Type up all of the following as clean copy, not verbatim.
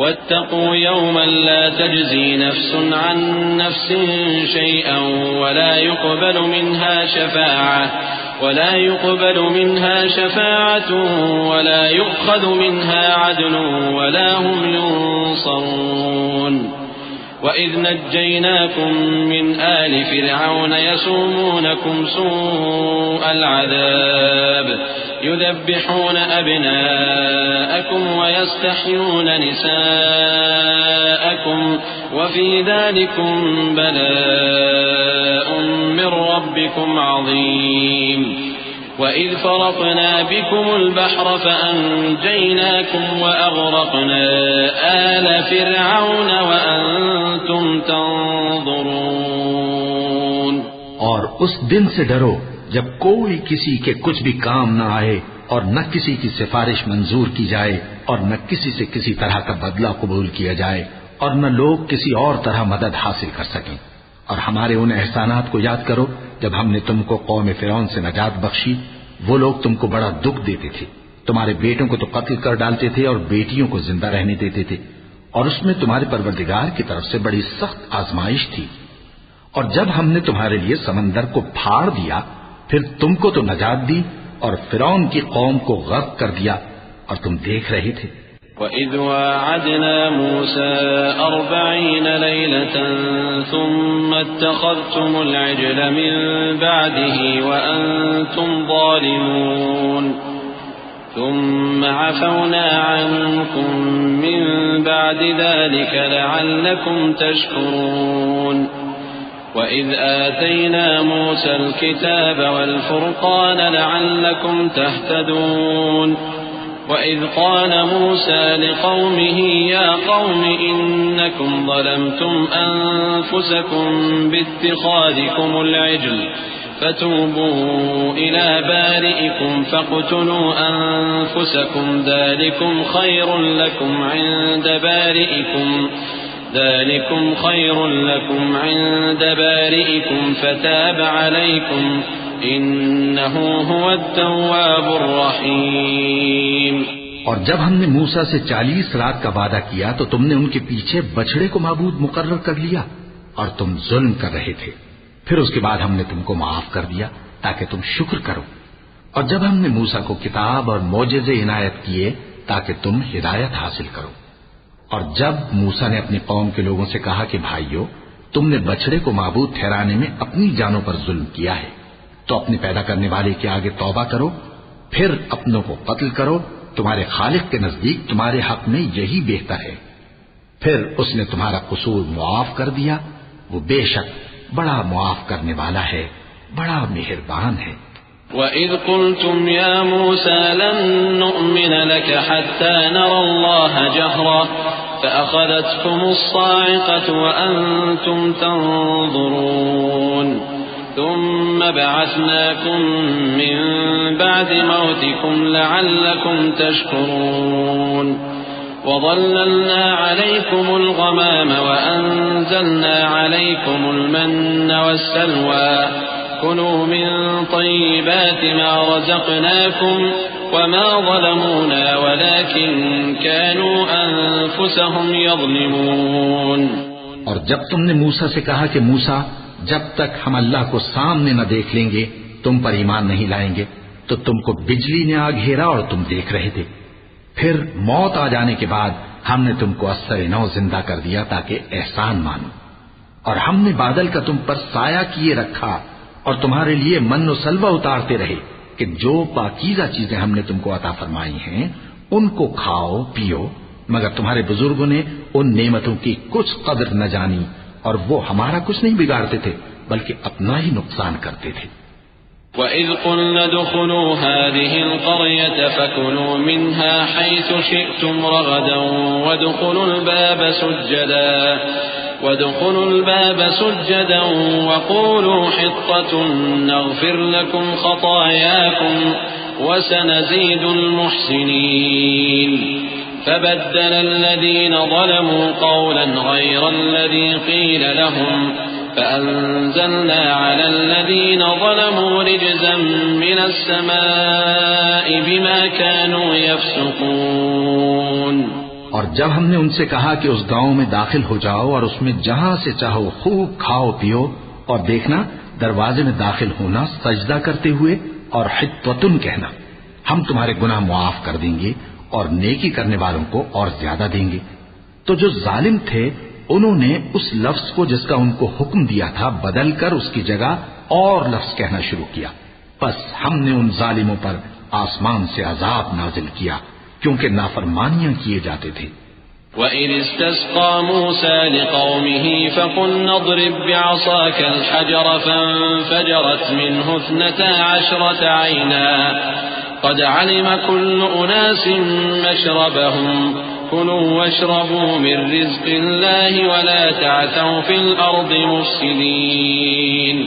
واتقوا يوما لا تجزي نفس عن نفس شيئا ولا يقبل منها شفاعة ولا يؤخذ منها عدل ولا هم ينصرون. وإذ نجيناكم من آل فرعون يسومونكم سوء العذاب يذبحون أبناءكم ويستحيون نساءكم وفي ذلكم بلاء من ربكم عظيم. وإذ فرقنا بكم البحر فأنجيناكم وأغرقنا آل فرعون وأنتم تنظرون. और उस दिन से डरो जब कोई किसी के कुछ भी काम न आए और न किसी की सिफारिश मंजूर की जाए और न किसी से किसी तरह का बदला कबूल किया जाए और न लोग किसी और तरह मदद हासिल कर सकें। और हमारे उन एहसानात को याद करो जब हमने तुमको कौम फिरौन से नजात बख्शी। वो लोग तुमको बड़ा दुख देते थे, तुम्हारे बेटों को तो कत्ल कर डालते थे और बेटियों को जिंदा रहने देते थे, और उसमें तुम्हारे परवरदिगार की तरफ से बड़ी सख्त आजमाइश थी। और जब हमने तुम्हारे लिए समंदर को फाड़ दिया फिर तुमको तो नजात दी और फिरौन की कौम को गर्क कर दिया और तुम देख रहे थे। وَإِذْ وَاعَدْنَا مُوسَى 40 لَيْلَةً ثُمَّ اتَّخَذْتُمُ الْعِجْلَ مِنْ بَعْدِهِ وَأَنْتُمْ ظَالِمُونَ ثُمَّ عَفَوْنَا عَنْكُمْ مِنْ بَعْدِ ذَلِكَ لَعَلَّكُمْ تَشْكُرُونَ. وَإِذْ آتَيْنَا مُوسَى الْكِتَابَ وَالْفُرْقَانَ لَعَلَّكُمْ تَهْتَدُونَ. وَإِذْ قَالَ مُوسَى لِقَوْمِهِ يَا قَوْمِ إِنَّكُمْ ظَلَمْتُمْ أَنفُسَكُمْ بِاتِّخَاذِكُمُ الْعِجْلَ فَتُوبُوا إِلَى بَارِئِكُمْ فَاقْتُلُوا أَنفُسَكُمْ ذَلِكُمْ خَيْرٌ لَكُمْ عِندَ بَارِئِكُمْ فَتَابَ عَلَيْكُمْ إِنَّهُ هُوَ التَّوَّابُ الرَّحِيمُ. और जब हमने मूसा से 40 रात का वादा किया तो तुमने उनके पीछे बछड़े को माबूद मुकर्रर कर लिया और तुम जुल्म कर रहे थे। फिर उसके बाद हमने तुमको माफ कर दिया ताकि तुम शुक्र करो। और जब हमने मूसा को किताब और मोजेज़े इनायत किए ताकि तुम हिदायत हासिल करो। और जब मूसा ने अपनी कौम के लोगों से कहा कि भाइयों, तुमने बछड़े को माबूद ठहराने में अपनी जानों पर जुल्म किया है, तो अपने पैदा करने वाले के आगे तौबा करो, फिर अपनों को कत्ल करो। तुम्हारे खालिक के नजदीक तुम्हारे हक में यही बेहतर है। फिर उसने तुम्हारा कसूर मुआफ कर दिया। वो बेशक बड़ा मुआफ करने वाला है, बड़ा मेहरबान है। وَإِذْ قُلْتُمْ يَا مُوسَى لَن نُّؤْمِنَ لَكَ حَتَّى نَرَى اللَّهَ جَهْرَةً فَأَخَذَتْكُمُ الصَّاعِقَةُ وَأَنْتُمْ تَنظُرُونَ ثُمَّ بَعَثْنَاكُمْ مِنْ بَعْدِ مَوْتِكُمْ لَعَلَّكُمْ تَشْكُرُونَ. وَظَلَّلْنَا عَلَيْكُمُ الْغَمَامَ وَأَنزَلْنَا عَلَيْكُمُ الْمَنَّ وَالسَّلْوَىٰ كُلُوا مِن طَيِّبَاتِ مَا رَزَقْنَاكُمْ وَمَا ظَلَمُونَا وَلَكِن كَانُوا أَنفُسَهُمْ يَظْلِمُونَ. और जब तुमने मूसा से कहा कि मूसा, जब तक हम अल्लाह को सामने न देख लेंगे तुम पर ईमान नहीं लाएंगे, तो तुमको बिजली ने आ घेरा और तुम देख रहे थे। फिर मौत आ जाने के बाद हमने तुमको अस्सर नौ जिंदा कर दिया ताकि एहसान मानो। और हमने बादल का तुम पर साया किए रखा और तुम्हारे लिए मन्नो सलवा उतारते रहे कि जो पाकीज़ा चीजें हमने तुमको अता फरमाई हैं उनको खाओ पियो, मगर तुम्हारे बुजुर्गों ने उन नेमतों की कुछ कदर न जानी और वो हमारा कुछ नहीं बिगाड़ते थे बल्कि अपना ही नुकसान करते थे। وَإِذْ قُلْنَا ادْخُلُوا هَٰذِهِ الْقَرْيَةَ فَكُلُوا مِنْهَا حَيْثُ شِئْتُمْ رَغَدًا وَادْخُلُوا الْبَابَ سُجَّدًا وَقُولُوا حِطَّةٌ نَّغْفِرْ لَكُمْ خَطَايَاكُمْ وَسَنَزِيدُ الْمُحْسِنِينَ. فَبَدَّلَ الَّذِينَ ظَلَمُوا قَوْلًا غَيْرَ الَّذِي قِيلَ لَهُمْ فَأَنزَلْنَا عَلَى الَّذِينَ ظَلَمُوا رِجْزًا مِّنَ السَّمَاءِ بِمَا كَانُوا يَفْسُقُونَ. और जब हमने उनसे कहा कि उस गांव में दाखिल हो जाओ और उसमें जहां से चाहो खूब खाओ पियो, और देखना दरवाजे में दाखिल होना सजदा करते हुए और हित्वतुन कहना, हम तुम्हारे गुनाह मुआफ कर देंगे और नेकी करने वालों को और ज्यादा देंगे। तो जो जालिम थे उन्होंने उस लफ्ज को जिसका उनको हुक्म दिया था बदलकर उसकी जगह और लफ्ज कहना शुरू किया। बस हमने उन जालिमों पर आसमान से अजाब नाजिल किया क्योंकि नाफरमानियां किए जाते थे। وَإِذِ اسْتَسْقَى مُوسَى لِقَوْمِهِ فَقُلْنَا اضْرِب بِّعَصَاكَ الْحَجَرَ فَانفَجَرَتْ مِنْهُ 12 عَيْنًا قَدْ عَلِمَ كُلُّ أُنَاسٍ مَّشْرَبَهُمْ كُلُوا وَاشْرَبُوا مِن رِّزْقِ اللَّهِ وَلَا تَعْثَوْا فِي الْأَرْضِ مُفْسِدِينَ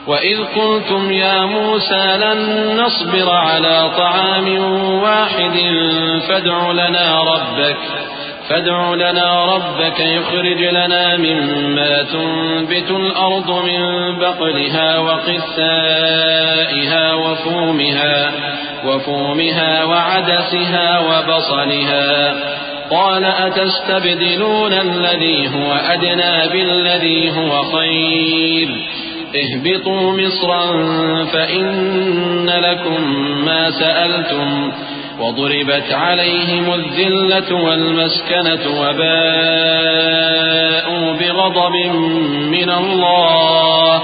وَإِذْ قُلْتُمْ يَا مُوسَى لَن نَّصْبِرَ عَلَىٰ طَعَامٍ وَاحِدٍ فادع لنا ربك يخرج لنا مما تنبت الأرض من بقلها وقثائها وفومها وعدسها وبصلها قال أتستبدلون الذي هو أدنى بالذي هو خير اهبطوا مصرا فإن لكم ما سألتم وضربت عليهم الذلة والمسكنة وباءوا بغضب من الله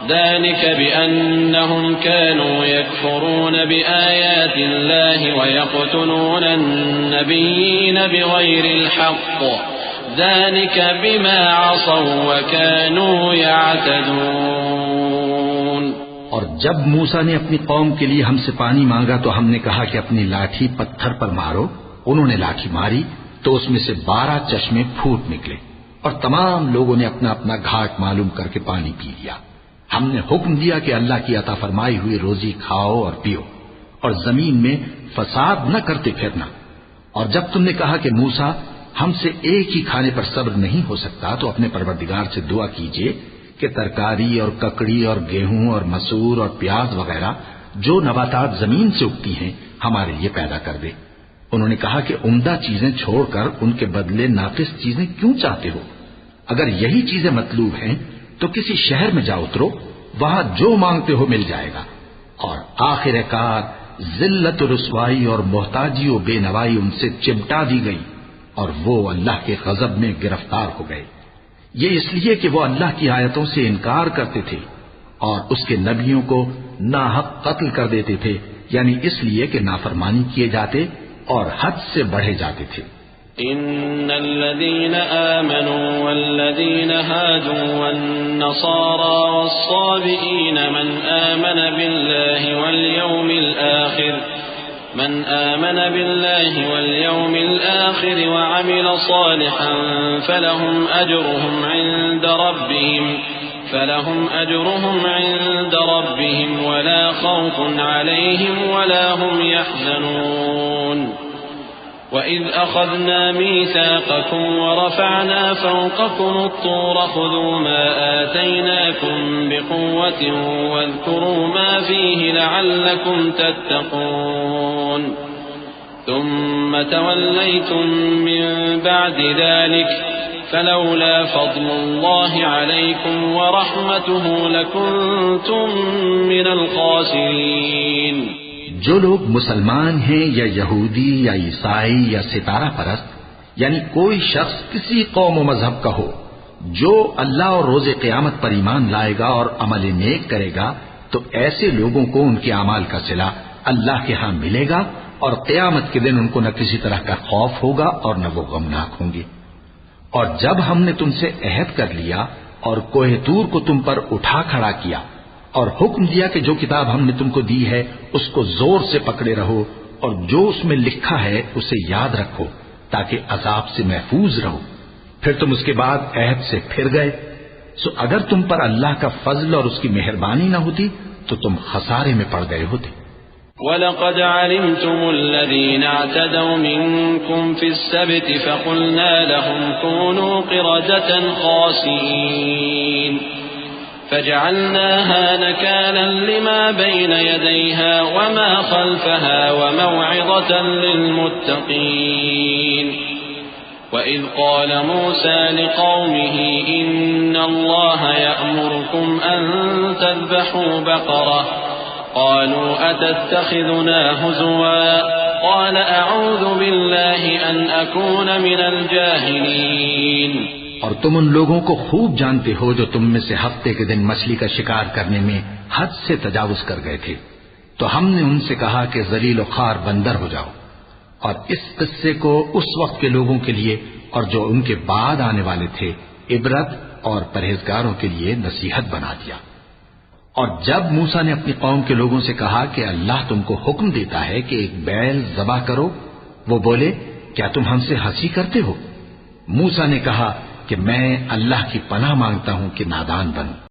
ذلك بأنهم كانوا يكفرون بآيات الله ويقتلون النبيين بغير الحق ذلك بما عصوا وكانوا يعتدون। और जब मूसा ने अपनी कौम के लिए हमसे पानी मांगा तो हमने कहा कि अपनी लाठी पत्थर पर मारो। उन्होंने लाठी मारी तो उसमें से 12 चश्मे फूट निकले और तमाम लोगों ने अपना अपना घाट मालूम करके पानी पी लिया। हमने हुक्म दिया कि अल्लाह की अता फरमाई हुई रोजी खाओ और पियो और जमीन में फसाद न करते फिरना। और जब तुमने कहा कि मूसा हमसे एक ही खाने पर सब्र नहीं हो सकता तो अपने परवरदिगार से दुआ कीजिए कि तरकारी और ककड़ी और गेहूं और मसूर और प्याज वगैरह जो नबातात जमीन से उगती हैं हमारे लिए पैदा कर दे। उन्होंने कहा कि उम्दा चीजें छोड़कर उनके बदले नाकिस चीजें क्यों चाहते हो? अगर यही चीजें मतलूब हैं तो किसी शहर में जा उतरो, वहां जो मांगते हो मिल जाएगा। और आखिरकार जिल्लत रुसवाई और मोहताजी और बेनवाई उनसे चिमटा दी गई और वो अल्लाह के गजब में गिरफ्तार हो गए। ये इसलिए कि वो अल्लाह की आयतों से इनकार करते थे और उसके नबियों को नाहक कत्ल कर देते थे, यानी इसलिए कि नाफरमानी किए जाते और हद से बढ़े जाते थे। इन्नल्लज़ीना आमनू वल्लज़ीना हादू वन्नसारा वस्साबिईना मन आमन बिल्लाहि واليوم الآخر وعمل صالحا فلهم أجرهم عند ربهم ولا خوف عليهم ولا هم يحزنون وإذ أخذنا ميثاقكم ورفعنا فوقكم الطور خذوا ما آتيناكم بقوة واذكروا ما فيه لعلكم تتقون ثم توليتم من بعد ذلك فلولا فضل الله عليكم ورحمته لكنتم من الخاسرين। जो लोग मुसलमान हैं या यहूदी या ईसाई या सितारा परस्त, यानी कोई शख्स किसी कौम व मजहब का हो, जो अल्लाह और रोजे क़यामत पर ईमान लाएगा और अमल नेक करेगा तो ऐसे लोगों को उनके अमाल का सिला अल्लाह के यहां मिलेगा और क़यामत के दिन उनको न किसी तरह का खौफ होगा और न वो गमनाक होंगे। और जब हमने तुमसे अहद कर लिया और कोहे तूर को तुम पर उठा खड़ा किया और हुक्म दिया कि जो किताब हमने तुमको दी है उसको जोर से पकड़े रहो और जो उसमें लिखा है उसे याद रखो ताकि अजाब से महफूज रहो, फिर तुम उसके बाद अहद से फिर गए, सो अगर तुम पर अल्लाह का फजल और उसकी मेहरबानी न होती तो तुम खसारे में पड़ गए होते। वलक़द अलिमतुम अल्लज़ीना अतदौ मिनकुम फ़िस्सब्त फ़क़ुलना लहुम कूनू क़िरदतन ख़ासीन فجعلناها نكالا لما بين يديها وما خلفها وموعظة للمتقين وإذ قال موسى لقومه إن الله يأمركم أن تذبحوا بقرة قالوا أتتخذنا هزوا قال أعوذ بالله أن أكون من الجاهلين और तुम उन लोगों को खूब जानते हो जो तुम में से हफ्ते के दिन मछली का शिकार करने में हद से तजावुज कर गए थे, तो हमने उनसे कहा कि जलील और खार बंदर हो जाओ, और इस किस्से को उस वक्त के लोगों के लिए और जो उनके बाद आने वाले थे इबरत और परहेजगारों के लिए नसीहत बना दिया। और जब मूसा ने अपनी कौम के लोगों से कहा कि अल्लाह तुमको हुक्म देता है कि एक बैल ज़बह करो, वो बोले क्या तुम हमसे हंसी करते हो? मूसा ने कहा कि मैं अल्लाह की पनाह मांगता हूं कि नादान बनूं।